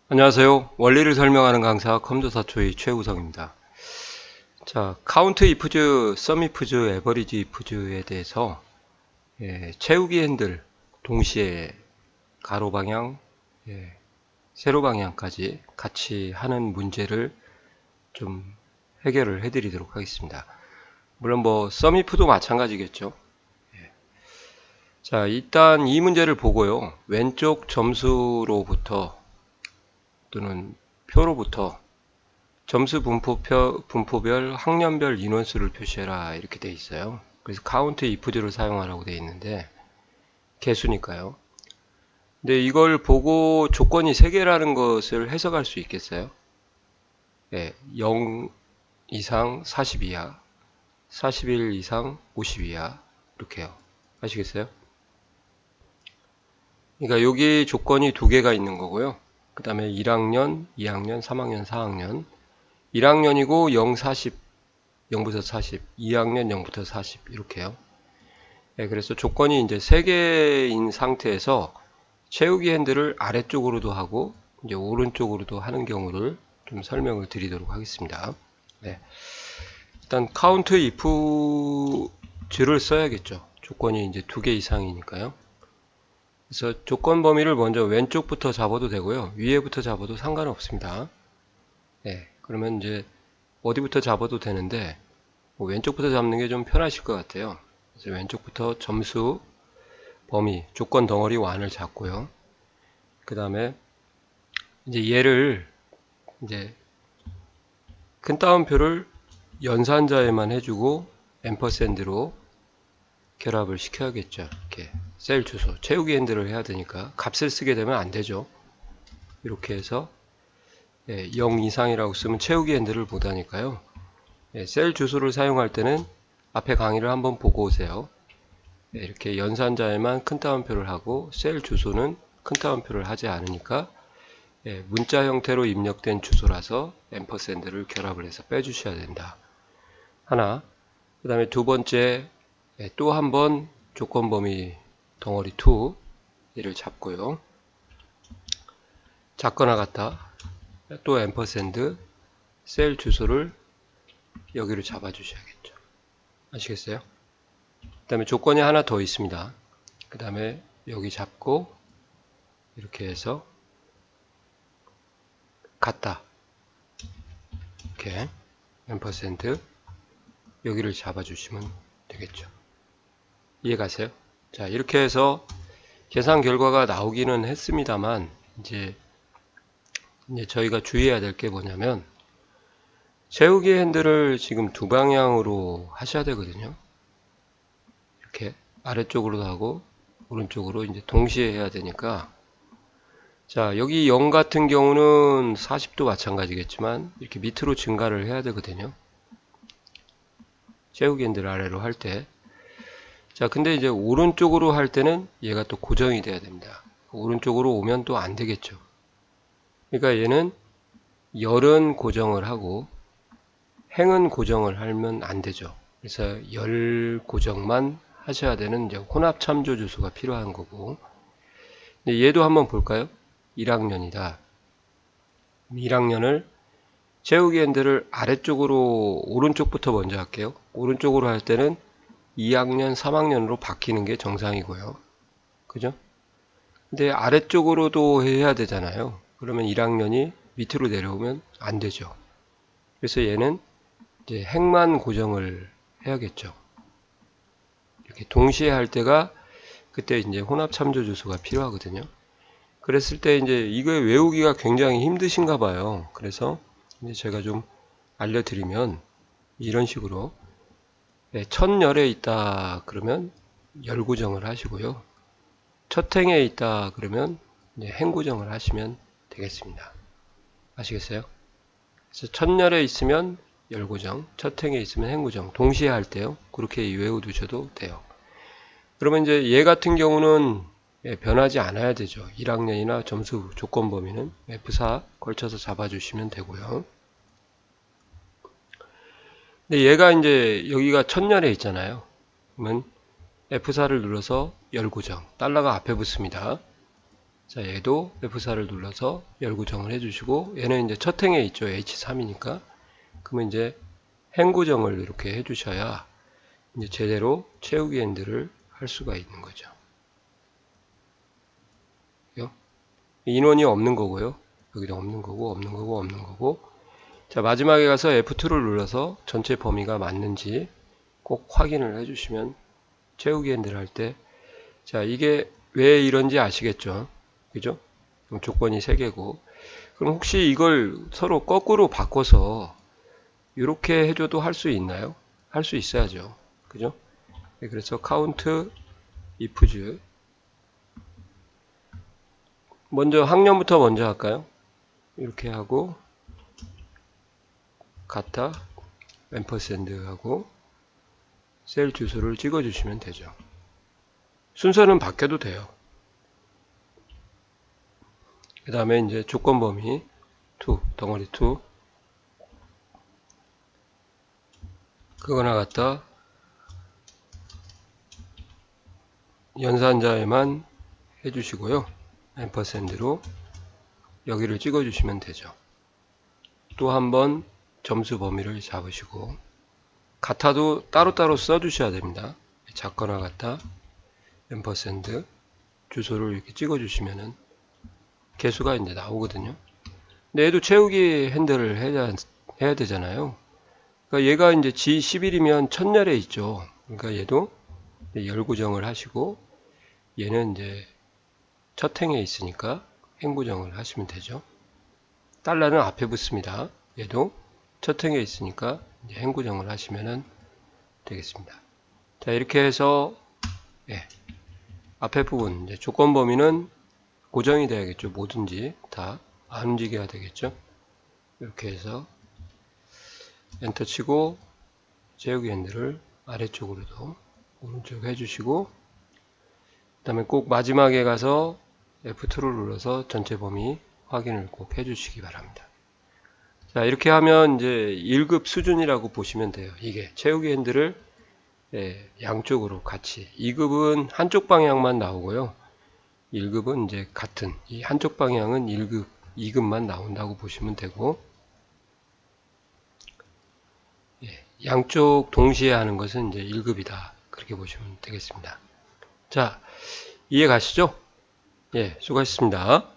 안녕하세요. 원리를 설명하는 강사 컴퓨터사초의 최우성입니다. 자, 카운트 이프즈, 썸 이프즈, 에버리지 이프즈에 대해서 채우기 핸들 동시에 가로 방향, 세로 방향까지 같이 하는 문제를 좀 해결을 해드리도록 하겠습니다. 물론 썸 이프도 마찬가지겠죠. 자, 일단 이 문제를 보고요. 왼쪽 점수로부터 또는 표로부터 점수 분포별 학년별 인원수를 표시해라 이렇게 돼 있어요. 그래서 카운트 if를 사용하라고 돼 있는데 개수니까요. 근데 이걸 보고 조건이 3개라는 것을 해석할 수 있겠어요? 0 이상 40 이하, 41 이상 50 이하 이렇게요. 아시겠어요? 그러니까 여기 조건이 2개가 있는 거고요. 그 다음에 1학년, 2학년, 3학년, 4학년 1학년이고 0, 40, 0부터 40, 2학년 0부터 40 이렇게요. 그래서 조건이 이제 3개인 상태에서 채우기 핸들을 아래쪽으로도 하고 이제 오른쪽으로도 하는 경우를 좀 설명을 드리도록 하겠습니다. 네. 일단 count if를 써야겠죠. 조건이 이제 2개 이상이니까요. 그래서 조건 범위를 먼저 왼쪽부터 잡아도 되고요. 위에부터 잡아도 상관없습니다. 네. 그러면 이제 어디부터 잡아도 되는데 왼쪽부터 잡는 게 좀 편하실 것 같아요. 그래서 왼쪽부터 점수 범위 조건 덩어리 1을 잡고요. 그 다음에 이제 얘를 이제 큰 따옴표를 연산자에만 해주고 앰퍼샌드로 결합을 시켜야겠죠. 이렇게 셀 주소 채우기 핸들을 해야 되니까 값을 쓰게 되면 안 되죠. 이렇게 해서 0 이상이라고 쓰면 채우기 핸들을 못하니까요. 셀 주소를 사용할 때는 앞에 강의를 한번 보고 오세요. 이렇게 연산자에만 큰 따옴표를 하고 셀 주소는 큰 따옴표를 하지 않으니까 문자 형태로 입력된 주소라서 앰퍼샌드를 결합을 해서 빼주셔야 된다. 하나. 그 다음에 두 번째 또 한 번 조건 범위 덩어리 2 얘를 잡고요. 작거나 같다. 또 앰퍼샌드 셀 주소를 여기로 잡아 주셔야겠죠. 아시겠어요? 그 다음에 조건이 하나 더 있습니다. 그 다음에 여기 잡고 이렇게 해서 같다. 이렇게 앰퍼샌드 여기를 잡아 주시면 되겠죠. 이해가세요? 자, 이렇게 해서 계산 결과가 나오기는 했습니다만 이제 저희가 주의해야 될 게 뭐냐면 채우기 핸들을 지금 두 방향으로 하셔야 되거든요. 이렇게 아래쪽으로도 하고 오른쪽으로 이제 동시에 해야 되니까 자, 여기 0 같은 경우는 40도 마찬가지겠지만 이렇게 밑으로 증가를 해야 되거든요. 채우기 핸들 아래로 할 때. 자, 근데 이제 오른쪽으로 할 때는 얘가 또 고정이 돼야 됩니다. 오른쪽으로 오면 또 안 되겠죠. 그러니까 얘는 열은 고정을 하고 행은 고정을 하면 안 되죠. 그래서 열 고정만 하셔야 되는 이제 혼합 참조 주소가 필요한 거고. 근데 얘도 한번 볼까요? 1학년이다. 1학년을 채우기 핸들을 아래쪽으로 오른쪽부터 먼저 할게요. 오른쪽으로 할 때는 2학년, 3학년으로 바뀌는 게 정상이고요. 그죠? 근데 아래쪽으로도 해야 되잖아요. 그러면 1학년이 밑으로 내려오면 안 되죠. 그래서 얘는 이제 행만 고정을 해야겠죠. 이렇게 동시에 할 때가 그때 이제 혼합 참조 주소가 필요하거든요. 그랬을 때 이제 이거 외우기가 굉장히 힘드신가 봐요. 그래서 이제 제가 좀 알려드리면 이런 식으로 첫 열에 있다 그러면 열 고정을 하시고요. 첫 행에 있다 그러면 이제 행 고정을 하시면 되겠습니다. 아시겠어요? 그래서 첫 열에 있으면 열 고정, 첫 행에 있으면 행 고정 동시에 할 때요. 그렇게 외워두셔도 돼요. 그러면 이제 얘 같은 경우는 변하지 않아야 되죠. 1학년이나 점수 조건 범위는 F4 걸쳐서 잡아주시면 되고요. 근데 얘가 이제 여기가 첫열에 있잖아요. 그러면 F4를 눌러서 열 고정, 달러가 앞에 붙습니다. 자, 얘도 F4를 눌러서 열구정을 해주시고, 얘는 이제 첫 행에 있죠. H3이니까. 그러면 이제 행구정을 이렇게 해주셔야 이제 제대로 채우기 핸들을 할 수가 있는 거죠. 인원이 없는 거고요. 여기도 없는 거고, 없는 거고, 없는 거고. 자, 마지막에 가서 F2를 눌러서 전체 범위가 맞는지 꼭 확인을 해주시면 채우기 핸들 할 때, 자, 이게 왜 이런지 아시겠죠? 그죠? 그럼 조건이 3개고. 그럼 혹시 이걸 서로 거꾸로 바꿔서 이렇게 해줘도 할 수 있나요? 할 수 있어야죠. 그죠? 네, 그래서 count ifs 먼저 학년부터 먼저 할까요? 이렇게 하고 같아 앰퍼샌드 하고 셀 주소를 찍어 주시면 되죠. 순서는 바뀌어도 돼요. 그 다음에 이제 조건 범위 2 덩어리 2 그거나 갖다 연산자에만 해주시고요. 앰퍼샌드로 여기를 찍어 주시면 되죠. 또 한번 점수 범위를 잡으시고 같아도 따로따로 써 주셔야 됩니다. 작거나 같아 앰퍼샌드 주소를 이렇게 찍어 주시면은 개수가 이제 나오거든요. 근데 얘도 채우기 핸들을 해야 되잖아요. 그러니까 얘가 이제 G11이면 첫열에 있죠. 그러니까 얘도 열구정을 하시고 얘는 이제 첫 행에 있으니까 행구정을 하시면 되죠. 달러는 앞에 붙습니다. 얘도 첫 행에 있으니까 이제 행구정을 하시면 되겠습니다. 자, 이렇게 해서 앞에 부분 이제 조건 범위는 고정이 돼야겠죠. 뭐든지 다 안 움직여야 되겠죠. 이렇게 해서 엔터 치고 채우기 핸들을 아래쪽으로도 오른쪽 해주시고 그 다음에 꼭 마지막에 가서 F2를 눌러서 전체 범위 확인을 꼭 해주시기 바랍니다. 자, 이렇게 하면 이제 1급 수준이라고 보시면 돼요. 이게 채우기 핸들을 양쪽으로 같이 2급은 한쪽 방향만 나오고요. 1급은 이제 같은 이 한쪽 방향은 1급, 2급만 나온다고 보시면 되고 양쪽 동시에 하는 것은 이제 1급이다. 그렇게 보시면 되겠습니다. 자, 이해 가시죠? 예, 수고하셨습니다.